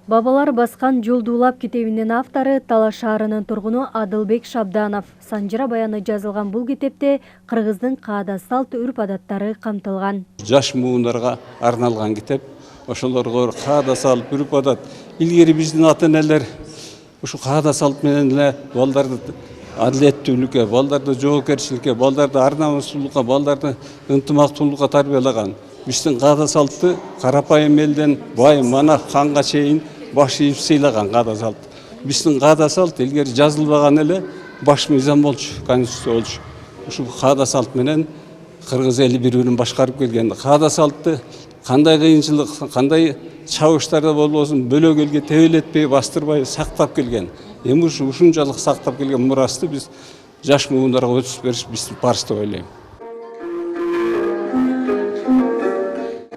Бабалар басқан жолдуулап китебинин автору Талаш шаарынын тургуну Адылбек Шабданов. Санжыра баяны жазылган бул китепте кыргыздын каада салт үрп адаттары камтылган. Жаш муундарга арналган китеп. Ошолорго каада салт үрп адат. Илгери биздин ата-энелер ушу каада салт менен эле балдарды адилеттүүлүккө, балдарды жоопкерчиликке, балдарды ар-намыстуулукка, балдарды ынтымактуулукка тарбиялаган. Биздин каада салтты карапайым элден бай манах ханга чейин баш ийип сыйлаган каада салт. Биздин каада салт илгери жазылбаган эле баш мыйзам болчу, конституция болчу. Ушу каада салт менен кыргыз эли бири-бирин башкарып келген. Каада салтты кандай кыйынчылык, кандай чабыштарда болбосун бөлөк элге тебелетпей, бастырбай сактап келген. Эми ушунчалык сактап келген мурасты биз жаш муундарга өтүп бериш биздин парыз деп ойлойм.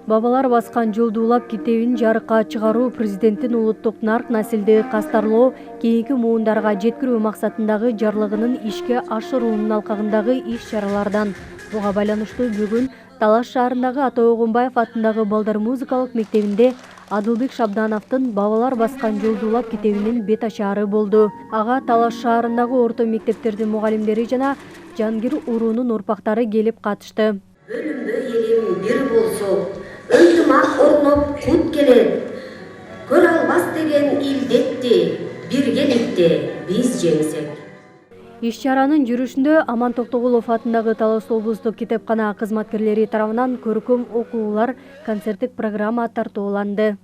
Бабалар басқан жолдуулап китебин жарыкка чыгаруу президенттин улуттук нарк насилди кастарлоо, кийинки муундарга жеткирүү максатындагы жарлыгынын ишке ашыруунун алкагындагы иш-чаралардан. Буга байланыштуу бүгүн Талаш шаарындагы Ата Огунбаев атындагы балдар музыкалык мектебинде Адылбек Шабдановдун Бабалар басқан жолдуулап китебинин бет ачаары болду. Ага Талаш шаарындагы орто мектептердин мугалимдери жана Жангир уруунун урпактары келип катышты. Бөлүмбө элим бир болсо, ынтымак орноп кут келет. Көр албас деген илдетти, биргеликте биз жеңсек. Иш-чаранын жүрүшүндө Аман Токтогулов атындагы Талас облустук китепкана кызматкерлери тарабынан көркөм окуулар, концерттик программа тартууланды.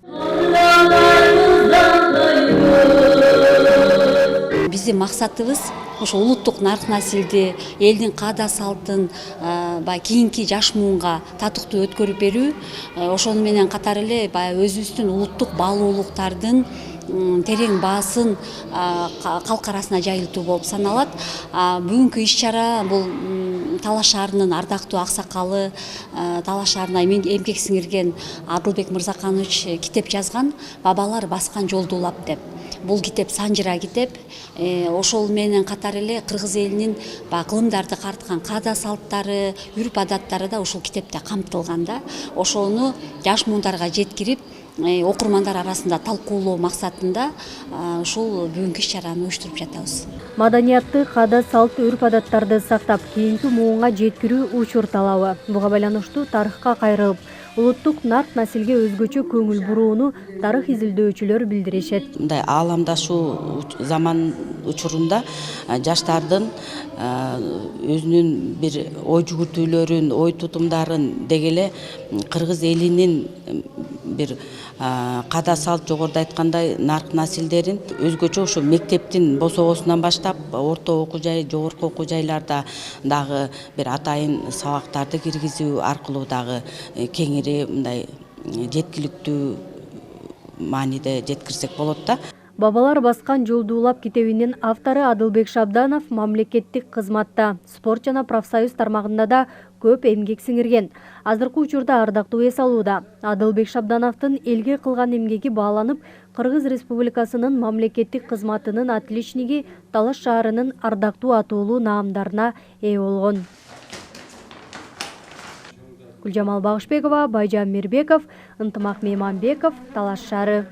Биздин максатыбыз ошо улуттук нарк насилди, элдин каада салтын кийинки жаш муунга татыктуу өткөрүп берүү, ошону менен катар эле өзүбүздүн улуттук баалуулуктардын терең баасын калк арасына жайылтуу болуп саналат. Бүгүнкү иш-чара бул Талаш шаарынын ардактуу аксакалы, Талаш шаарына эмгек сиңирген Адылбек Мырзаканович китеп жазган «Бабалар баскан жолдуулап» деп. Бул китеп санжыра китеп. Ошол менен катар эле кыргыз элинин кылымдарды карткан каада салттары, үрп адаттары да ушул китепте камтылган да. Ошону жаш муундарга жеткирип, окурмандар арасында талкуулоо максатында ушул бүгүнкү иш-чараны уюштуруп жатабыз. Маданиятты, каада салт, үрп адаттарды сактап, кийинки муунга жеткирүү учур талабы. Буга байланыштуу тарыхка кайрылып, улуттук нарк насилге өзгөчө көңүл бурууну тарых изилдөөчүлөр билдиришет. Мындай ааламдашуу заман учурунда жаштардын өзүнүн бир ой жүгүртүүлөрүн, ой тутумдарын деги эле кыргыз элинин бир каада салт, жогоруда айткандай нарк насилдерин өзгөчө ошо мектептин босогосунан баштап орто окуу жай, жогорку окуу жайларда дагы бир атайын сабактарды киргизүү аркылуу дагы кеңири мындай жеткиликтүү мааниде жеткирсек болот да. Бабалар басқан жолдуулап китебинин автору Адылбек Шабданов мамлекеттик кызматта, спорт жана профсоюз тармагында да көп эмгек сиңирген. Азыркы учурда ардактуу эс алууда. Адылбек Шабдановдун элге кылган эмгеги бааланып, Кыргыз Республикасынын мамлекеттик кызматынын отличниги Талаш шаарынын ардактуу атуулуу наамдарына ээ болгон. Гүлжамал Багышбекова, Байжан Мирбеков, Ынтымак Мейманбеков, Талаш шаары.